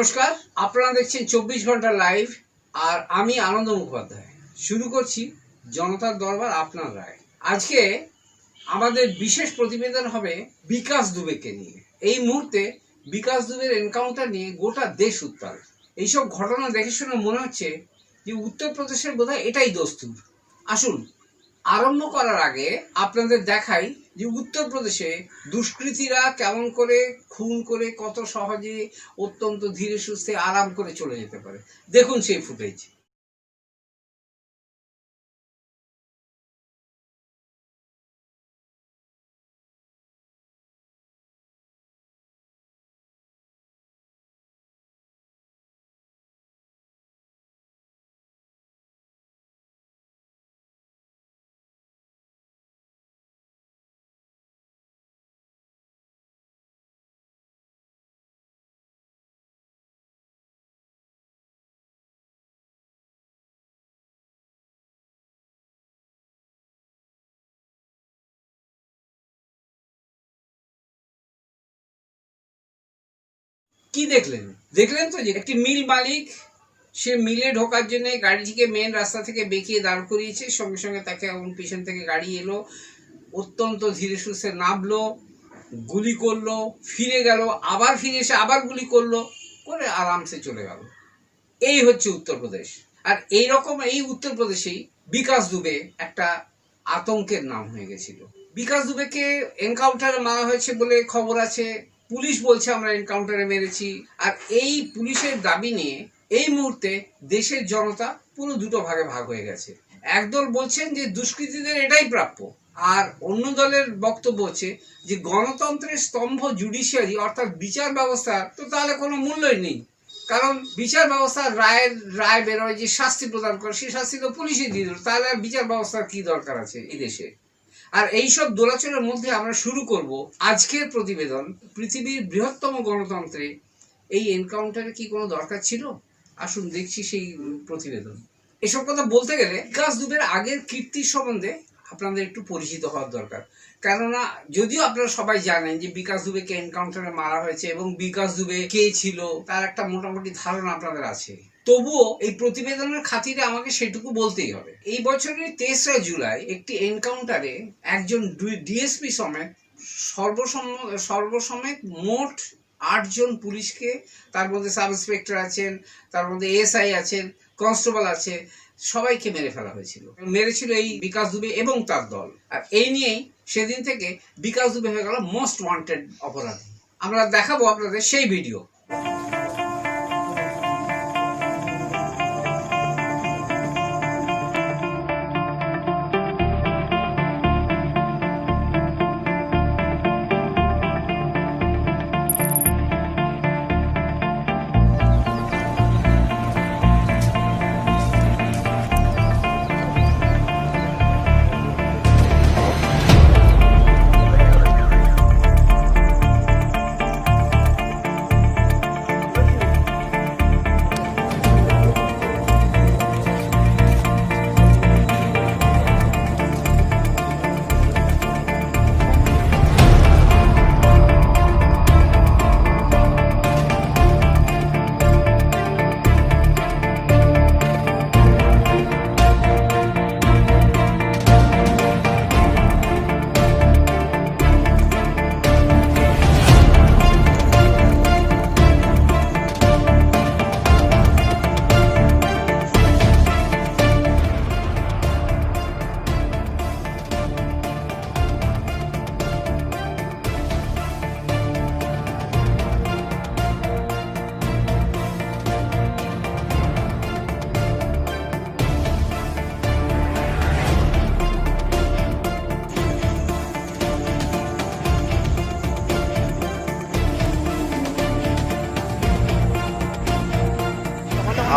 নমস্কার, আপনারা দেখছেন 24 ঘন্টা লাইভ। আর আমি আনন্দ মুখোপাধ্যায় শুরু করছি জনতার দরবার আপনার রায়। আজকে আমাদের বিশেষ প্রতিবেদন হবে বিকাশ দুবেকে নিয়ে। এই মুহূর্তে বিকাশ দুবের এনকাউন্টার নিয়ে গোটা দেশ উত্তাল। এইসব ঘটনা দেখে শুনে মনে হচ্ছে যে উত্তরপ্রদেশের বোধহয় এটাই দস্তুর। আসুন আরম্ভ করার আগে আপনাদের দেখাই যে উত্তরপ্রদেশে দুষ্কৃতীরা কেমন করে খুন করে কত সহজে অত্যন্ত ধীরে সুস্থে আরাম করে চলে যেতে পারে। দেখুন সেই ফুটেজ। কি দেখলেন? দেখলেন তো যে একটি মিল মালিক সে মিলে ঢোকার জন্য গাড়িটিকে মেন রাস্তা থেকে বেঁকিয়ে দাঁড় করিয়েছে। সঙ্গে সঙ্গে তাকে পিছন থেকে গাড়ি এলো, অত্যন্ত ধীরে সুস্থে নামলো, গুলি করলো, ফিরে গেল, আবার ফিরে এসে আবার গুলি করলো, করে আরামসে চলে গেল। এই হচ্ছে উত্তরপ্রদেশ। আর এইরকম এই উত্তরপ্রদেশেই বিকাশ দুবে একটা আতঙ্কের নাম হয়ে গেছিল। বিকাশ দুবেকে এনকাউন্টারে মারা হয়েছে বলে খবর আছে। পুলিশ বলছে আমরা এনকাউন্টারে মেরেছি। আর এই পুলিশের দাবি নিয়ে এই মুহূর্তে দেশের জনতা পুরো দুটো ভাগে ভাগ হয়ে গেছে। একদল বলছেন যে দুষ্কৃতীদের এটাই প্রাপ্য, আর অন্য দলের বক্তব্য হচ্ছে যে গণতন্ত্রের স্তম্ভ জুডিশিয়ারি অর্থাৎ বিচার ব্যবস্থা তো তাহলে কোনো মূল্যই নেই, কারণ বিচার ব্যবস্থার রায় বেরোয় যে শাস্তি প্রদান করে, সেই শাস্তি তো পুলিশই দিয়ে দিল, তাহলে বিচার ব্যবস্থার কি দরকার আছে এই দেশে। আর এইসব দোলাচলের মধ্যে আমরা শুরু করব আজকের প্রতিবেদন। পৃথিবীর বৃহত্তম গণতন্ত্রে এই এনকাউন্টারে কি কোনো দরকার ছিল? আসুন দেখছি সেই প্রতিবেদন। এসব কথা বলতে গেলে বিকাশ দুবের আগের কীর্তির সম্বন্ধে আপনাদের একটু পরিচিত হওয়ার দরকার। কেননা যদিও আপনারা সবাই জানেন যে বিকাশ দুবেকে এনকাউন্টারে মারা হয়েছে এবং বিকাশ দুবে কে ছিল তার একটা মোটামুটি ধারণা আপনাদের আছে, তবুও এই প্রতিবেদনের খাতিরে আমাকে সেটুকু বলতেই হবে। এই বছরের 23 জুলাই একটি এনকাউন্টারে একজন ডিএসপি সমেত সর্বসমেত মোট 8 জন পুলিশকে, তার মধ্যে সাব ইন্সপেক্টর আছেন, তার মধ্যে এসআই আছেন, কনস্টেবল আছে, সবাইকে মেরে ফেলা হয়েছিল। মেরেছিল এই বিকাশ দুবে এবং তার দল। আর এই নিয়েই সেদিন থেকে বিকাশ দুবে হয়ে গেল মোস্ট ওয়ান্টেড অপরাধী। আমরা দেখাবো আপনাদের সেই ভিডিও।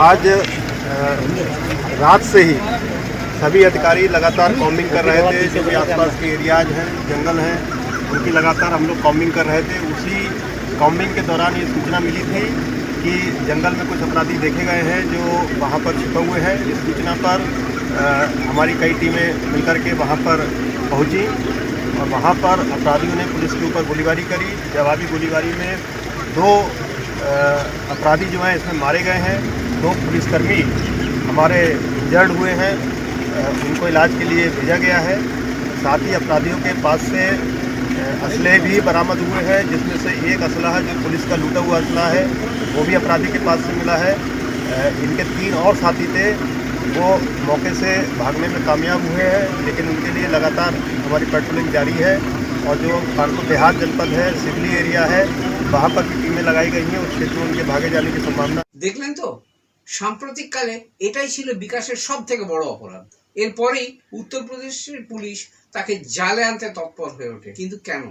आज रात से ही सभी अधिकारी लगातार कॉम्बिंग कर रहे थे। जो भी आसपास के एरियाज हैं, जंगल हैं, उनकी लगातार हम लोग कॉम्बिंग कर रहे थे। उसी कॉम्बिंग के दौरान ये सूचना मिली थी कि जंगल में कुछ अपराधी देखे गए हैं जो वहाँ पर छिपे हुए हैं। इस सूचना पर हमारी कई टीमें मिलकर के वहाँ पर पहुँची और वहाँ पर अपराधियों ने पुलिस के ऊपर गोलीबारी करी। जवाबी गोलीबारी में 2 अपराधी जो हैं इसमें मारे गए हैं। 2 पुलिसकर्मी हमारे इंजर्ड हुए हैं, उनको इलाज के लिए भेजा गया है। साथ ही अपराधियों के पास से असले भी बरामद हुए हैं, जिसमें से एक असला जो पुलिस का लूटा हुआ असला है वो भी अपराधी के पास से मिला है। इनके 3 और साथी थे, वो मौके से भागने में कामयाब हुए हैं, लेकिन उनके लिए लगातार हमारी पेट्रोलिंग जारी है। और जो कानपुर देहात जनपद है, सिवली एरिया है, वहाँ पर भी टीमें लगाई गई हैं। उस क्षेत्र में उनके भागे जाने की संभावना। দেখলেন তো, সাম্প্রতিককালে এটাই ছিল বিকাশের সব থেকে বড় অপরাধ। এরপরেই উত্তরপ্রদেশের পুলিশ তাকে জালে আনতে তৎপর হয়ে ওঠে। কিন্তু কেন?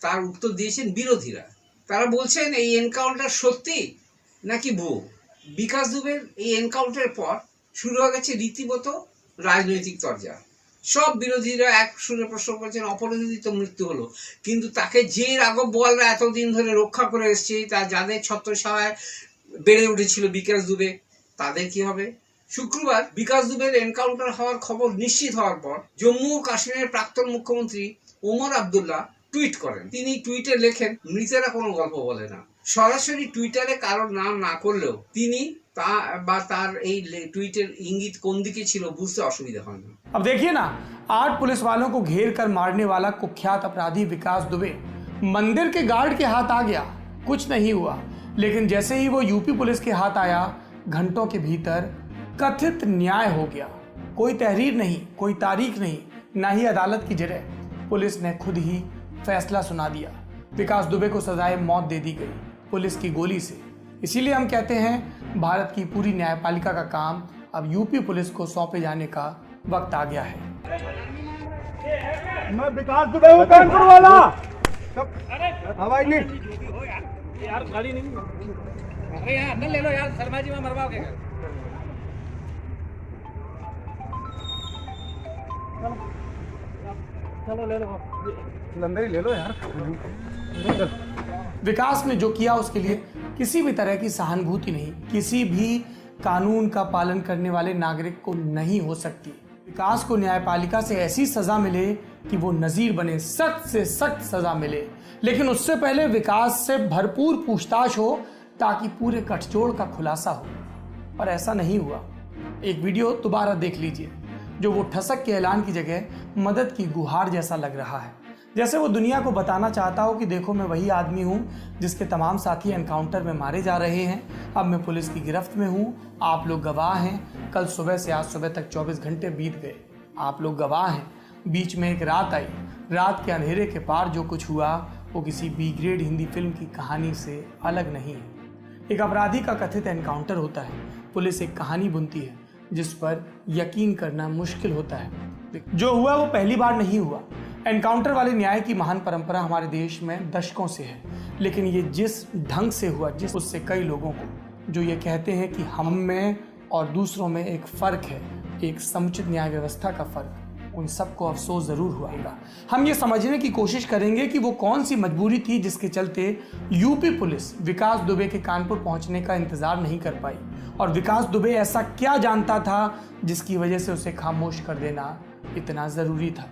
তার উত্তর দিয়েছেন বিরোধীরা। তারা বলছেন এই এনকাউন্টার সত্যি নাকি ভুয়ো। বিকাশ দুবের এই এনকাউন্টারের পর শুরু হয়ে গেছে রীতিমতো রাজনৈতিক চর্চা। সব বিরোধীরা এক সুরে প্রশ্ন করেছেন অপরাধী মৃত্যু হলো, কিন্তু তাকে যে রাঘব বোয়ালরা এতদিন ধরে রক্ষা করে এসছে, তা যাদের ছত্রছায়ায় বেড়ে উঠেছিল বিকাশ দুবে, তাদের কি হবে? শুক্রবার বিকাশ দুবের এনকাউন্টার হওয়ার খবর নিশ্চিত হওয়ার পর জম্মু ও কাশ্মীরের প্রাক্তন মুখ্যমন্ত্রী ওমর আবদুল্লাহ টুইট করেন। তিনি টুইটে লেখেন, মৃতেরা কোনো গল্প বলে না। সরাসরি টুইটারে কারোর নাম না করলেও তিনি তার এই টুইটের ইঙ্গিত কোন দিকে ছিল বুঝতে অসুবিধা হয় না। अब देखिए ना, 8 पुलिस वालों को घेर कर मारने वाला कुख्यात अपराधी विकास दुबे मंदिर के गार्ड के हाथ आ गया। कुछ नहीं हुआ, लेकिन जैसे ही वो यूपी पुलिस के हाथ आया, घंटों के भीतर कथित न्याय हो गया। कोई तहरीर नहीं, कोई तारीख नहीं, ना ही अदालत की जगह। पुलिस ने खुद ही फैसला सुना दिया। विकास दुबे को सजाए मौत दे दी गई पुलिस की गोली से। इसीलिए हम कहते हैं, भारत की पूरी न्यायपालिका का काम अब यूपी पुलिस को सौंपे जाने का वक्त आ गया है। मैं विकास दुबे हूं, कानपुर वाला। हवाई नहीं यार, गाड़ी नहीं। अरे यार अंदर ले लो यार, शर्मा जी में मरवाओगे। चलो ले लो, अंदर ही ले लो यार। विकास ने जो किया उसके लिए किसी भी तरह की सहानुभूति नहीं, किसी भी कानून का पालन करने वाले नागरिक को नहीं हो सकती। विकास को न्यायपालिका से ऐसी सजा मिले कि वो नजीर बने, सख्त से सख्त सजा मिले। लेकिन उससे पहले विकास से भरपूर पूछताछ हो, ताकि पूरे गठजोड़ का खुलासा हो। पर ऐसा नहीं हुआ। एक वीडियो दोबारा देख लीजिए, जो वो ठसक के ऐलान की जगह मदद की गुहार जैसा लग रहा है। जैसे वो दुनिया को बताना चाहता हो कि देखो, मैं वही आदमी हूँ जिसके तमाम साथी एनकाउंटर में मारे जा रहे हैं। अब मैं पुलिस की गिरफ्त में हूँ, आप लोग गवाह हैं। कल सुबह से आज सुबह तक 24 घंटे बीत गए, आप लोग गवाह हैं। बीच में एक रात आई, रात के अंधेरे के पार जो कुछ हुआ वो किसी बी ग्रेड हिंदी फिल्म की कहानी से अलग नहीं है। एक अपराधी का कथित एनकाउंटर होता है, पुलिस एक कहानी बुनती है जिस पर यकीन करना मुश्किल होता है। जो हुआ वो पहली बार नहीं हुआ। एनकाउंटर वाले न्याय की महान परंपरा हमारे देश में दशकों से है, लेकिन ये जिस ढंग से हुआ, उससे कई लोगों को जो ये कहते हैं कि हम में और दूसरों में एक फ़र्क है, एक समुचित न्याय व्यवस्था का फ़र्क, उन सबको अफसोस ज़रूर हुआ। हम ये समझने की कोशिश करेंगे कि वो कौन सी मजबूरी थी जिसके चलते यूपी पुलिस विकास दुबे के कानपुर पहुंचने का इंतज़ार नहीं कर पाई, और विकास दुबे ऐसा क्या जानता था जिसकी वजह से उसे खामोश कर देना इतना ज़रूरी था।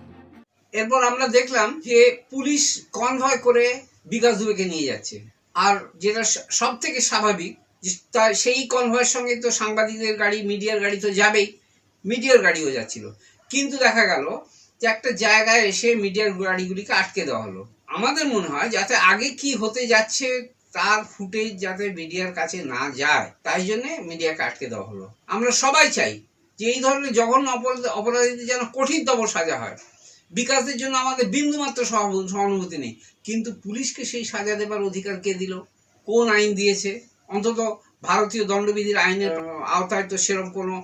এরপর আমরা দেখলাম যে পুলিশ কনভয় করে বিকাশ দুবেকে নিয়ে যাচ্ছে, আর যেটা সব থেকে স্বাভাবিক, সেই কনভয়ের সঙ্গে তো সাংবাদিকদের গাড়ি, মিডিয়ার গাড়ি তো যাবেই, মিডিয়ার গাড়িও যাচ্ছিল। কিন্তু দেখা গেল যে একটা জায়গায় এসে মিডিয়ার গাড়িগুলিকে আটকে দেওয়া হলো। আমাদের মনে হয় যাতে আগে কি হতে যাচ্ছে তার ফুটেজ যাতে মিডিয়ার কাছে না যায়, তাই জন্য মিডিয়াকে আটকে দেওয়া হলো। আমরা সবাই চাই যে এই ধরনের জঘন্য অপরাধীদের যেন কঠিনতম সাজা হয়। বিকাশের জন্য আমাদের বিন্দুমাত্র সহানুভূতি নেই, কিন্তু পুলিশকে সেই সাজা দেবার অধিকার কে দিল? কোন আইন দিয়েছে? অন্তত ভারতীয় দণ্ডবিধির আইনের আওতায় তো সেরকম কোনো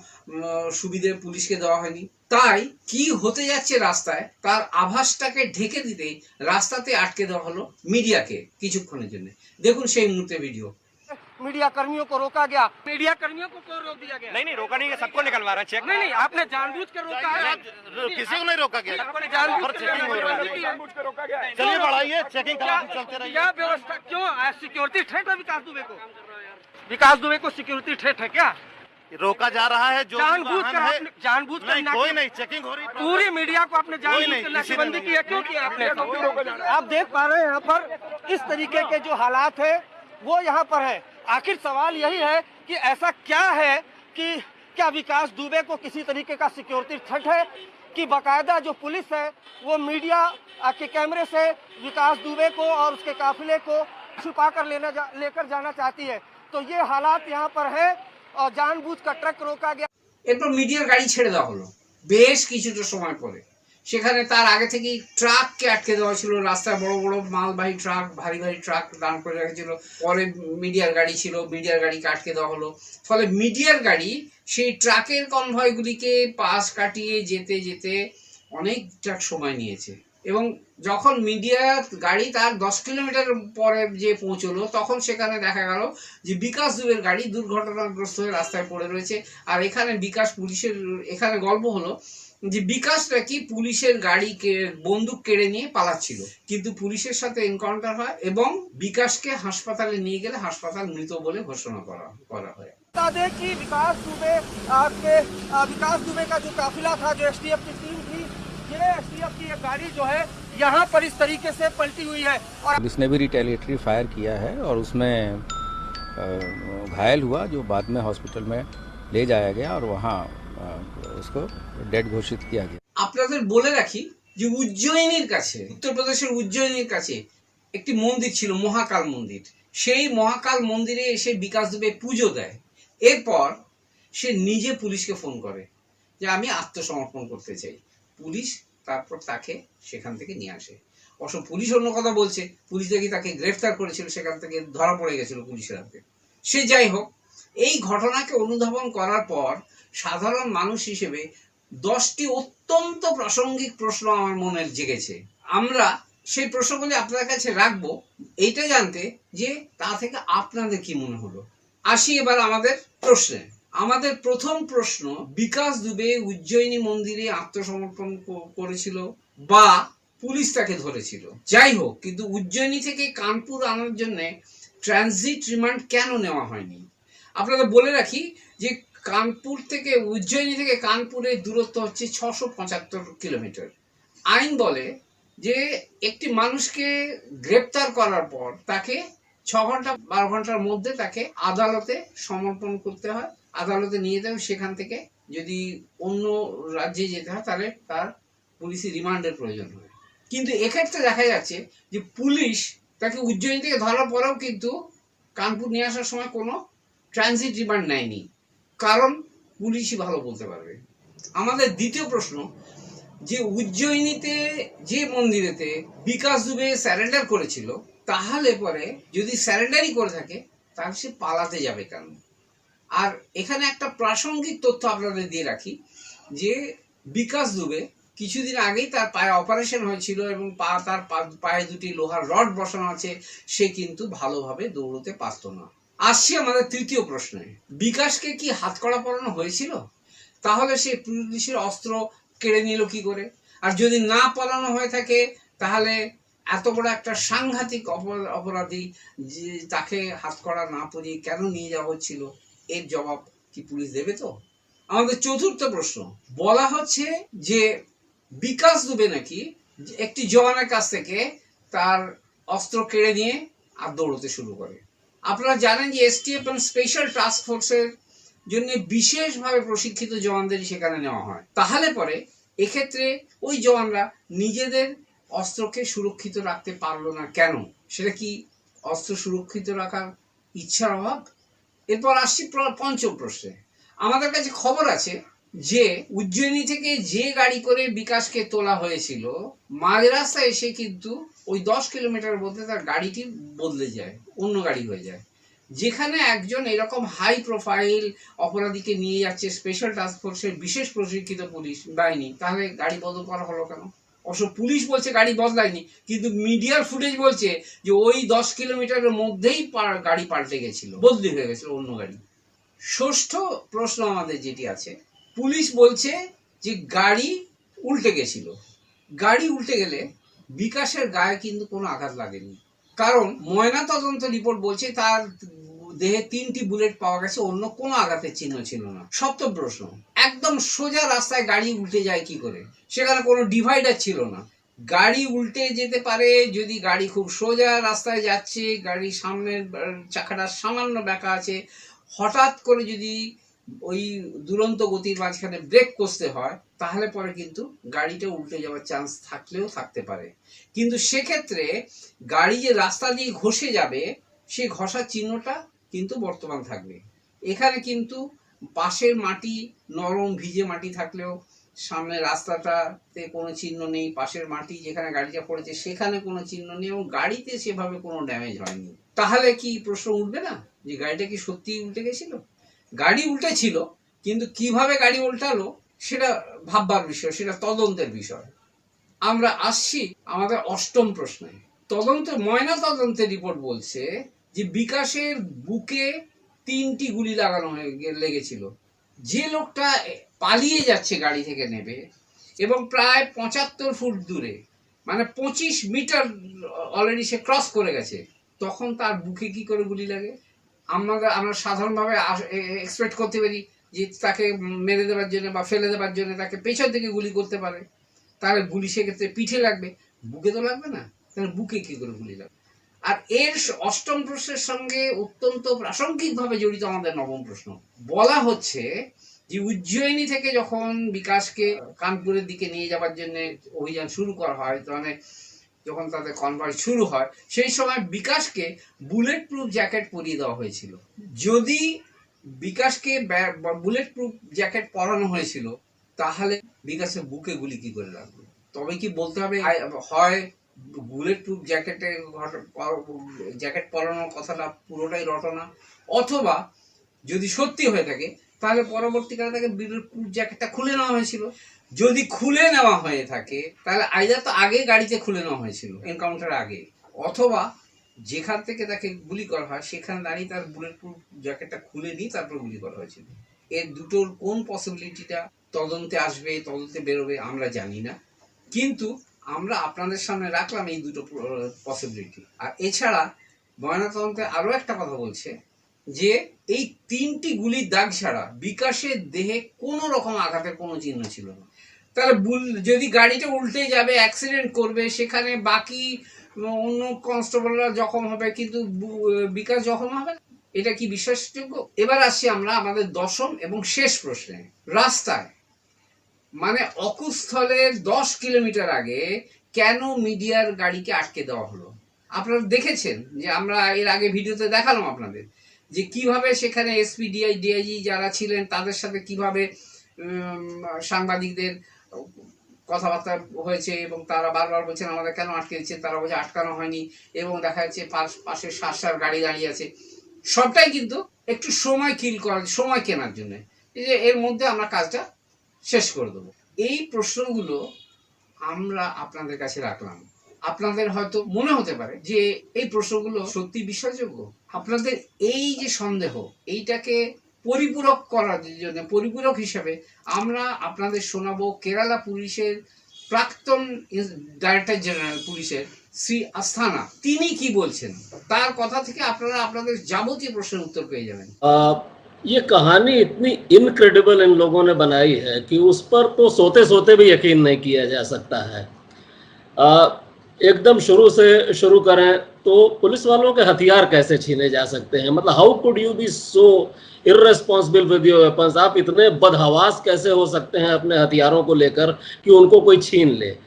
সুবিধে পুলিশকে দেওয়া হয়নি। তাই কি হতে যাচ্ছে রাস্তায় তার আভাসটাকে ঢেকে দিতে রাস্তাতে আটকে দেওয়া হলো মিডিয়াকে কিছুক্ষণের জন্য। দেখুন সেই মুহূর্তে ভিডিও। मीडिया कर्मियों को रोका गया। मीडिया कर्मियों को क्यों रोक दिया गया? नहीं रोका नहीं है, सबको निकलवा रहे हैं। चेक नहीं, आपने जानबूझ कर रोका है। किसी को नहीं रोका गया, आपने जानबूझ कर रोका गया। चलिए बढ़ाइए, चेकिंग चलते रहिए। क्या व्यवस्था, क्यों सिक्योरिटी थ्रेट है विकास दुबे को? विकास दुबे को सिक्योरिटी थ्रेट है क्या? रोका जा रहा है, जो जानबूझ कर कोई नहीं, चेकिंग हो रही है। पूरी मीडिया को आपने जानबूझ कर नाकेबंदी की है, क्यों किया आपने? आप देख पा रहे हैं यहाँ पर इस तरीके के जो हालात है वो यहाँ पर है। आखिर सवाल यही है कि ऐसा क्या है कि क्या विकास दुबे को किसी तरीके का सिक्योरिटी थ्रेट है कि बाकायदा जो पुलिस है वो मीडिया के कैमरे से विकास दुबे को और उसके काफिले को छुपा कर लेकर जाना चाहती है। तो ये हालात यहाँ पर है और जानबूझकर ट्रक रोका गया। এরপর মিডিয়ার গাড়ি ছেড়ে দেওয়া হলো বেশ কিছুটা সময় পরে। সেখানে তার আগে থেকেই ট্রাককে আটকে দেওয়া ছিল, রাস্তায় বড় বড় মালবাহী ট্রাক, ভারী ভারী ট্রাক দাঁড় করে রেখেছিল। পরে মিডিয়ার গাড়ি ছিল, মিডিয়ার গাড়িকে আটকে দেওয়া হলো। ফলে মিডিয়ার গাড়ি সেই ট্রাকের কনভয়গুলিকে পাশ কাটিয়ে যেতে যেতে অনেকটা সময় নিয়েছে এবং যখন মিডিয়া গাড়ি তার 10 কিলোমিটার পরে যে পৌঁছলো তখন সেখানে দেখা গেল যে বিকাশ দুবের গাড়ি দুর্ঘটনাগ্রস্ত হয়ে রাস্তায় পড়ে রয়েছে। আর এখানে বিকাশ পুলিশের এখানে গল্প হলো যে বিকাশটা কি পুলিশের গাড়িকে বন্দুক কেড়ে নিয়ে পালাচ্ছিল, কিন্তু পুলিশের সাথে এনকাউন্টার হয় এবং বিকাশকে হাসপাতালে নিয়ে গেলে হাসপাতাল মৃত বলে ঘোষণা করা হয়। बता दें कि विकास दुबे का जो काफिला था, जो एसटीएफ की टीम थी, ये एसटीएफ की एक गाड़ी जो है यहाँ पर इस तरीके से पलटी हुई है और पुलिस ने भी रिटेलिएटरी फायर किया है और उसमें घायल हुआ, जो बाद में हॉस्पिटल में ले जाया गया और वहाँ उसको डेड घोषित किया गया। আপনাদের বলে রাখি যে উজ্জয়িনীর কাছে, উত্তরপ্রদেশের উজ্জয়িনীর কাছে একটি মন্দির ছিল, মহাকাল মন্দির। সেই মহাকাল মন্দিরে এসে বিকাশ দুবে পুজো দেয়। এরপর সে নিজে পুলিশকে ফোন করে যে আমি আত্মসমর্পণ করতে চাই। পুলিশ তারপর তাকে সেখান থেকে নিয়ে আসে। অবশ্য পুলিশ অন্য কথা বলছে, পুলিশ দেখি তাকে গ্রেফতার করেছিল, সেখান থেকে ধরা পড়ে গেছিল পুলিশের হাতে। সে যাই হোক, এই ঘটনাকে অনুধাবন করার পর সাধারণ মানুষ হিসেবে 10টি অত্যন্ত প্রাসঙ্গিক প্রশ্ন আমার মনে জেগেছে। আমরা সেই প্রশ্নগুলি আপনাদের কাছে রাখবো এইটা জানতে যে তা থেকে আপনাদের কি মনে হলো। আসি এবার আমাদের প্রশ্নে। আমাদের প্রথম প্রশ্ন, বিকাশ দুবে উজ্জয়িনী মন্দিরে আত্মসমর্পণ করেছিল বা পুলিশ তাকে ধরেছিল, যাই হোক, কিন্তু উজ্জয়িনী থেকে কানপুর আনার জন্য ট্রানজিট রিমান্ড কেন নেওয়া হয়নি? আপনাদের বলে রাখি যে কানপুর থেকে উজ্জয়িনী থেকে কানপুরের দূরত্ব হচ্ছে 675 কিলোমিটার। আইন বলে যে একটি মানুষকে গ্রেপ্তার করার পর তাকে 6 ঘন্টা 12 ঘন্টার মধ্যে তাকে আদালতে সমর্পণ করতে হয়, আদালতে নিয়ে যেতে হয়। সেখান থেকে যদি অন্য রাজ্যে যেতে হয় তাহলে তার পুলিশি রিমান্ডের প্রয়োজন হয়। কিন্তু এক্ষেত্রে দেখা যাচ্ছে যে পুলিশ তাকে উজ্জয়িনী থেকে ধরার পরেও কিন্তু কানপুর নিয়ে আসার সময় কোনো ট্রানজিট রিমান্ড নেয়নি, কারণ পুলিশই ভালো বলতে পারবে। আমাদের দ্বিতীয় প্রশ্ন, যে উজ্জয়িনীতে যে মন্দিরেতে বিকাশ দুবে স্যারেন্ডার করেছিল, তাহলে পরে যদি স্যারেন্ডারই করে থাকে তাহলে সে পালাতে যাবে কেন? আর এখানে একটা প্রাসঙ্গিক তথ্য আপনাদের দিয়ে রাখি যে বিকাশ দুবে কিছুদিন আগেই তার পায়ে অপারেশন হয়েছিল এবং তার পায়ে দুটি লোহার রড বসানো আছে, সে কিন্তু ভালোভাবে দৌড়তে পারত না। আসছি আমাদের তৃতীয় প্রশ্নে, বিকাশকে কি হাতকড়া পরানো হয়েছিল? তাহলে সে পুলিশের অস্ত্র কেড়ে নিল কি করে? আর যদি না পরানো হয়ে থাকে তাহলে এত বড় একটা সাংঘাতিক অপরাধী যে তাকে হাতকড়া না পরিয়ে কেন নিয়ে যাওয়া হচ্ছিল, এর জবাব কি পুলিশ দেবে? তো আমাদের চতুর্থ প্রশ্ন, বলা হচ্ছে যে বিকাশ দুবে নাকি একটি জওয়ানের কাছ থেকে তার অস্ত্র কেড়ে নিয়ে আর দৌড়তে শুরু করে। আপনারা জানেন যে এসটিএফ এবং স্পেশাল টাস্ক ফোর্সের জন্য বিশেষভাবে প্রশিক্ষিত জওয়ানদের সেখানে নেওয়া হয়। তাহলে পরে এক্ষেত্রে ওই জওয়ানরা নিজেদের অস্ত্রকে সুরক্ষিত রাখতে পারলো না কেন? সেটা কি অস্ত্র সুরক্ষিত রাখার ইচ্ছার অভাব? এরপর আসছি পঞ্চম প্রশ্নে। আমাদের কাছে খবর আছে যে উজ্জয়িনী থেকে যে গাড়ি করে বিকাশকে তোলা হয়েছিল, মাঝ রাস্তায় এসে কিন্তু ওই 10 কিলোমিটার মধ্যে তার গাড়িটি বদলে যায়, অন্য গাড়ি হয়ে যায়। যেখানে একজন এরকম হাই প্রোফাইল অপরাধীকে নিয়ে যাচ্ছে স্পেশাল টাস্ক ফোর্সের বিশেষ প্রশিক্ষিত পুলিশ বাহিনী, তাহলে গাড়ি বদল করা হলো কেন? অবশ্য পুলিশ বলছে গাড়ি বদলায়নি, কিন্তু মিডিয়ার ফুটেজ বলছে যে ওই 10 কিলোমিটারের মধ্যেই গাড়ি পাল্টে গেছিল, বদলি হয়ে গেছিল অন্য গাড়ি। ষষ্ঠ প্রশ্ন আমাদের যেটি আছে, পুলিশ বলছে যে গাড়ি উল্টে গেছিল। গাড়ি উল্টে গেলে বিকাশের গায়ে কিন্তু কোনো আঘাত লাগেনি, কারণ ময়না তদন্ত রিপোর্ট বলছে তার দেহে 3টি বুলেট পাওয়া গেছে, অন্য কোনো আঘাতের চিহ্ন ছিল না। সপ্তম প্রশ্ন, একদম সোজা রাস্তায় গাড়ি উল্টে যায় কি করে? সেখানে কোনো ডিভাইডার ছিল না, গাড়ি উল্টে যেতে পারে যদি গাড়ি খুব সোজা রাস্তায় যাচ্ছে, গাড়ির সামনের চাকাটা সামান্য বেঁকা আছে, হঠাৎ করে যদি ওই দুরন্ত গতির মাঝখানে ব্রেক কষতে হয়, তাহলে পরে কিন্তু গাড়িটা উল্টে যাওয়ার চান্স থাকলেও থাকতে পারে। কিন্তু সেক্ষেত্রে গাড়ি যে রাস্তা দিয়ে ঘষে যাবে, সেই ঘষার চিহ্নটা কিন্তু বর্তমান থাকবে। এখানে কিন্তু পাশের মাটি নরম ভিজে মাটি থাকলেও সামনে রাস্তাটাতে কোনো চিহ্ন নেই, পাশের মাটি যেখানে গাড়িটা পড়েছে সেখানে কোনো চিহ্ন নেই, এবং গাড়িতে সেভাবে কোনো ড্যামেজ হয়নি। তাহলে কি প্রশ্ন উঠবে না যে গাড়িটা কি সত্যিই উল্টে গেছিল? গাড়ি উল্টে ছিল, কিন্তু কিভাবে গাড়ি উল্টালো সেটা ভাববার বিষয়, সেটা তদন্তের বিষয়। আমরা আসছি আমাদের অষ্টম প্রশ্নে। ময়না তদন্তের রিপোর্ট বলছে যে বিকাশের বুকে 3টি গুলি লেগেছিল। যে লোকটা পালিয়ে যাচ্ছে গাড়ি থেকে নেবে এবং প্রায় 75 ফুট দূরে, মানে 25 মিটার অলরেডি সে ক্রস করে গেছে, তখন তার বুকে কি করে গুলি লাগে? আমরা সাধারণভাবে এক্সপেক্ট করতে পারি যে তাকে মেরে দেওয়ার জন্য বা ফেলে দেওয়ার জন্য তাকে পেছন থেকে গুলি করতে পারে, তাহলে গুলি সেক্ষেত্রে পিঠে লাগবে, বুকে তো লাগবে না। তাহলে বুকে কি করে গুলি লাগবে? আর এর অষ্টম প্রশ্নের সঙ্গে অত্যন্ত প্রাসঙ্গিকভাবে জড়িত আমাদের নবম প্রশ্ন। বলা হচ্ছে যে উজ্জয়িনী থেকে যখন বিকাশকে কানপুরের দিকে নিয়ে যাওয়ার জন্য অভিযান শুরু করা হয়, মানে যখন তাদের কনভয় শুরু হয়, সেই সময় বিকাশকে বুলেট প্রুফ জ্যাকেট পরিয়ে দেওয়া হয়েছিল। যদি বিকাশকে বুলেট প্রুফ জ্যাকেট পরানো হয়েছিল, তাহলে বিকাশের বুকে গুলি কি করে লাগবে? তবে কি বলতে হবে হয় বুলেট প্রুফ জ্যাকেট পরানোর কথাটা পুরোটাই রটনা, অথবা যদি সত্যি হয়ে থাকে তাহলে পরবর্তীকালে তাকে বুলেট প্রুফ জ্যাকেটটা খুলে নেওয়া হয়েছিল। যদি খুলে নেওয়া হয়ে থাকে তাহলে আইদার তো আগে গাড়িতে খুলে নেওয়া হয়েছিল এনকাউন্টার আগে, অথবা যেখান থেকে তাকে গুলি করা হয় সেখানে দাঁড়িয়ে তার বুলেট প্রুফ জ্যাকেটটা খুলে নিয়ে তারপর গুলি করা হয়েছিল। এর দুটোর কোন পসিবিলিটিটা তদন্তে আসবে, তদন্তে বেরোবে আমরা জানি না, কিন্তু আমরা আপনাদের সামনে রাখলাম এই দুটো পসিবিলিটি। আর এছাড়া ময়নাতদন্তে আরো একটা কথা বলছে যে এই 3টি গুলির দাগ ছাড়া বিকাশের দেহে কোনো রকম আঘাতের কোনো চিহ্ন ছিল না। তাহলে যদি গাড়িটা উল্টে যাবে, অ্যাক্সিডেন্ট করবে, সেখানে বাকি অন্য কনস্টেবলরা জখম হবে, কিন্তু বিকাশ জখম হবে, এটা কি বিশ্বাসযোগ্য? এবার আসছি আমরা আমাদের দশম এবং শেষ প্রশ্নে। রাস্তায় মানে অকুস্থলের 10 কিলোমিটার আগে কেন মিডিয়ার গাড়িকে আটকে দেওয়া হলো? আপনারা দেখেছেন যে আমরা এর আগে ভিডিওতে দেখালাম আপনাদের যে কিভাবে সেখানে এসপি ডিআইজি যারা ছিলেন তাদের সাথে কিভাবে সাংবাদিকদের কথাবার্তা হয়েছে, এবং তারা বারবার বলছেন আমাদের কেন আটকে দিচ্ছে, তারা বলছে আটকানো হয়নি, এবং দেখা যাচ্ছে পাশে সার গাড়ি দাঁড়িয়ে আছে। সবটাই কিন্তু একটু সময় কেনার জন্য, এই যে এর মধ্যে আমরা কাজটা শেষ করে দেবো। এই প্রশ্নগুলো আমরা আপনাদের কাছে রাখলাম। আপনাদের হয়তো মনে হতে পারে যে এই প্রশ্নগুলো সত্যি বিশ্বাসযোগ্য। আপনাদের এই যে সন্দেহ, এইটাকে পরিপূরক করার জন্য, পরিপূরক হিসেবে আমরা আপনাদের শোনাবো কেরালা পুলিশের প্রাক্তন ডাইরেক্টর জেনারেল পুলিশের শ্রী আস্থানা, তিনি কি বলছেন, তার কথা থেকে আপনারা আপনাদের যাবতীয় প্রশ্নের উত্তর পেয়ে যাবেন। ये कहानी इतनी इनक्रेडिबल इन लोगों ने बनाई है कि उस पर तो सोते सोते भी यकीन नहीं किया जा सकता है। एकदम शुरू से शुरू करें तो पुलिस वालों के हथियार कैसे छीने जा सकते हैं? मतलब how could you be so irresponsible with your weapons? आप इतने बदहवास कैसे हो सकते हैं अपने हथियारों को लेकर कि उनको कोई छीन ले?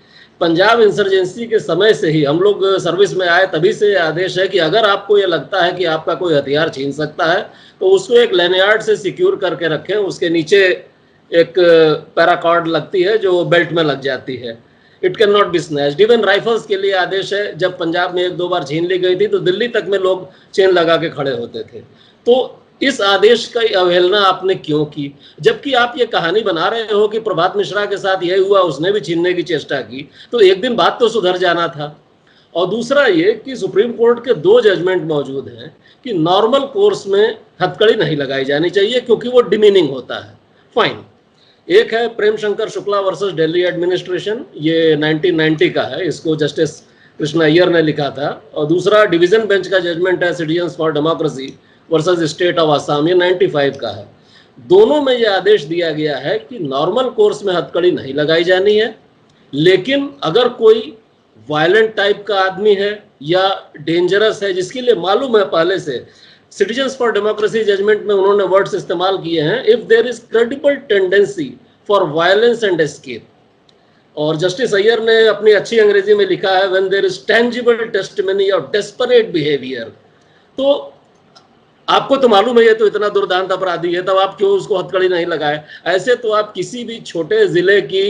पंजाब इंसर्जेंसी के समय से ही हम लोग सर्विस में आए, तभी से आदेश है कि अगर आपको ये लगता है कि आपका कोई हथियार छीन सकता है तो उसको एक लैनयार्ड से सिक्योर करके रखें। उसके नीचे एक पैराकॉर्ड लगती है जो बेल्ट में लग जाती है। It can not be snatched. Even rifles के लिए आदेश है, जब पंजाब में 1-2 बार छीन ली गई थी तो दिल्ली तक में लोग चेन लगा के खड़े होते थे। तो इस आदेश की अवहेलना आपने क्यों की? जबकि आप ये कहानी बना रहे हो कि प्रभात मिश्रा के साथ यही हुआ, उसने भी छीनने की चेष्टा की, तो एक दिन बाद तो सुधर जाना था। और दूसरा ये कि सुप्रीम कोर्ट के 2 जजमेंट मौजूद हैं कि नॉर्मल कोर्स में हथकड़ी नहीं लगाई जानी चाहिए क्योंकि वो डिमीनिंग होता है। फाइन। एक है प्रेम शंकर शुक्ला वर्सेस दिल्ली एडमिनिस्ट्रेशन, ये 1990 का है, इसको जस्टिस कृष्ण अय्यर ने लिखा था। और दूसरा डिवीजन बेंच का जजमेंट है citizens for democracy versus state of Assam, ये 95 का है। दोनों में ये आदेश दिया गया है कि नॉर्मल कोर्स में हथकड़ी नहीं लगाई जानी है, लेकिन अगर कोई वायलेंट टाइप का आदमी है या डेंजरस है, जिसके लिए मालूम है पहले से। सिटीजन्स फॉर डेमोक्रेसी जजमेंट में उन्होंने वर्ड्स इस्तेमाल किए हैं, if there is credible tendency for violence and escape. और जस्टिस अय्यर ने अपनी अच्छी अंग्रेजी में लिखा है, when there is tangible testimony of desperate behaviour. तो आपको तो मालूम है ये तो इतना दुर्दांत अपराधी है, तब आप क्यों उसको हथकड़ी नहीं लगाए? ऐसे तो आप किसी भी छोटे जिले की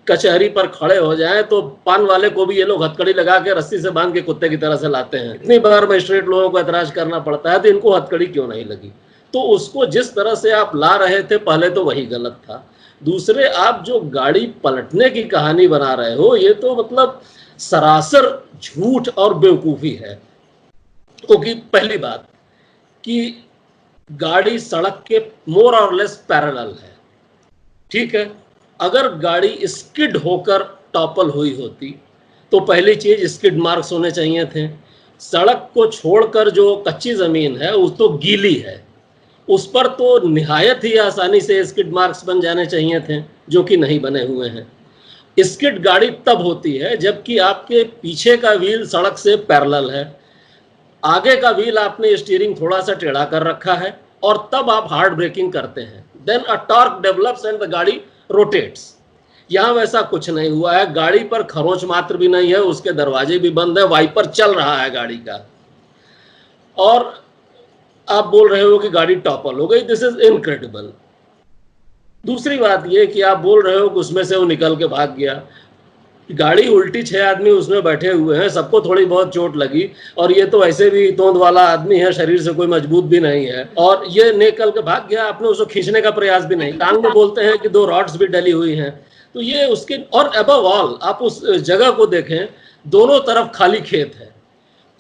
कचहरी पर खड़े हो जाएं तो पान वाले को भी ये लोग हथकड़ी लगा के रस्सी से बांध के कुत्ते की तरह से लाते हैं। इतनी बार मजिस्ट्रेट लोगों को ऐतराज करना पड़ता है, तो इनको हथकड़ी क्यों नहीं लगी? तो उसको जिस तरह से आप ला रहे थे पहले तो वही गलत था। दूसरे, आप जो गाड़ी पलटने की कहानी बना रहे हो, ये तो मतलब सरासर झूठ और बेवकूफ़ी है। क्योंकि पहली बात कि गाड़ी सड़क के मोर और लेस पैरेलल है, ठीक है। अगर गाड़ी स्किड होकर टॉपल हुई होती तो पहली चीज स्किड मार्क्स होने चाहिए थे। सड़क को छोड़कर जो कच्ची जमीन है वो तो गीली है, उस पर तो निहायत ही आसानी से स्किड मार्क्स बन जाने चाहिए थे, जो कि नहीं बने हुए हैं। स्किड गाड़ी तब होती है जबकि आपके पीछे का व्हील सड़क से पैरेलल है, आगे का व्हील आपने स्टीयरिंग थोड़ा सा टेढ़ा कर रखा है, और तब आप हार्ड ब्रेकिंग करते हैं। Then a torque develops and the गाड़ी रोटेट्स। यहां वैसा कुछ नहीं हुआ है, गाड़ी पर खरोंच मात्र भी नहीं है, उसके दरवाजे भी बंद है, वाइपर चल रहा है गाड़ी का, और आप बोल रहे हो कि गाड़ी टॉपल हो गई। This is incredible. दूसरी बात यह कि आप बोल रहे हो कि उसमें से वो निकल के भाग गया। गाड़ी उल्टी, 6 आदमी उसमें बैठे हुए हैं, सबको थोड़ी बहुत चोट लगी, और ये तो ऐसे भी तोंद वाला आदमी है, शरीर से कोई मजबूत भी नहीं है, और ये निकल के भाग गया। आपने उसको खींचने का प्रयास भी नहीं। टांग में बोलते हैं कि 2 रॉड्स भी डली हुई हैं, तो ये उसके, और अबव ऑल आप उस जगह को देखें, दोनों तरफ खाली खेत है,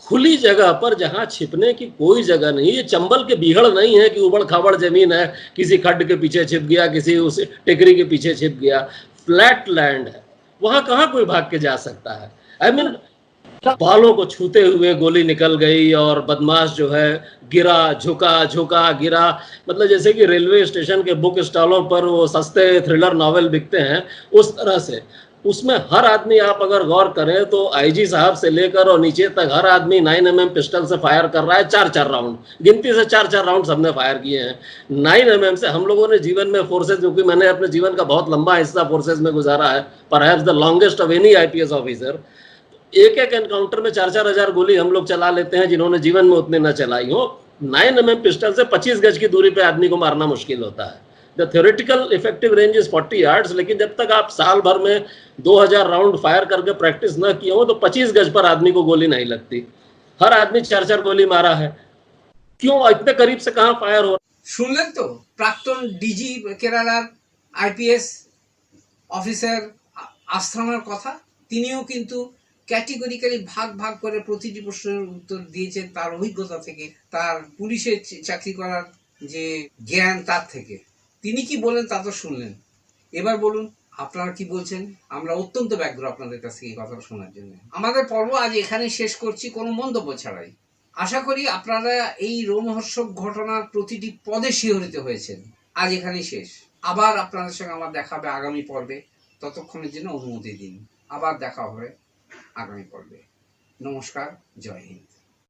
खुली जगह पर जहां छिपने की कोई जगह नहीं। ये चंबल के बीहड़ नहीं है कि उबड़ खाबड़ जमीन है, किसी खड्ड के पीछे छिप गया, किसी उस टेकरी के पीछे छिप गया। फ्लैट लैंड है, वहां कहां कोई भाग के जा सकता है? आई मीन, बालों को छूते हुए गोली निकल गई और बदमाश जो है गिरा, झुका गिरा। मतलब जैसे कि रेलवे स्टेशन के बुक स्टॉलों पर वो सस्ते थ्रिलर नॉवेल बिकते हैं, उस तरह से उसमें हर आदमी, आप अगर गौर करें तो आईजी साहब से लेकर और नीचे तक हर आदमी 9mm पिस्टल से फायर कर रहा है। 4-4 राउंड, गिनती से 4-4 राउंड सबने फायर किए हैं 9mm से। हम लोगों ने जीवन में फोर्सेज, क्योंकि मैंने अपने जीवन का बहुत लंबा हिस्सा फोर्सेज में गुजारा है, perhaps the longest of any IPS officer, एक एनकाउंटर में 4-4 हजार गोली हम लोग चला लेते हैं, जिन्होंने जीवन में उतने न चलाई हो। 9mm पिस्टल से 25 गज की दूरी पे आदमी को मारना मुश्किल होता है। The theoretical effective range is 40 yards, लेकिन जब तक आप साल भर में 2000 राउंड फायर करके प्रैक्टिस न किए हो तो 25 गज पर आदमी को गोली नहीं लगती। हर आदमी 4-4 गोली मारा है, क्यों? इतने करीब से कहां फायर हो? শুনলেন তো প্রাক্তন ডিজি কেরালার IPS অফিসার আস্থানার কথা। তিনিও কিন্তু ক্যাটেগরিক্যালি ভাগ ভাগ করে প্রতিটি প্রশ্নের উত্তর দিয়েছেন তার অভিজ্ঞতা থেকে, তার পুলিশে চাকরি করার যে জ্ঞান তার থেকে। তিনি কি বলেন তা তো শুনলেন, এবার বলুন আপনারা কি বলছেন। আমরা অত্যন্ত ব্যগ্র আপনাদের কাছ থেকে এই কথাটা শোনার জন্য। আমাদের পর্ব আজ এখানে শেষ করছি কোনো মন্তব্য ছাড়াই। আশা করি আপনারা এই রোমহর্ষক ঘটনার প্রতিটি পদে শিহরিত হয়েছেন। আজ এখানেই শেষ, আবার আপনাদের সঙ্গে আমার দেখা হবে আগামী পর্বে। ততক্ষণের জন্য অনুমতি দিন, আবার দেখা হবে আগামী পর্বে। নমস্কার, জয় হিন্দ।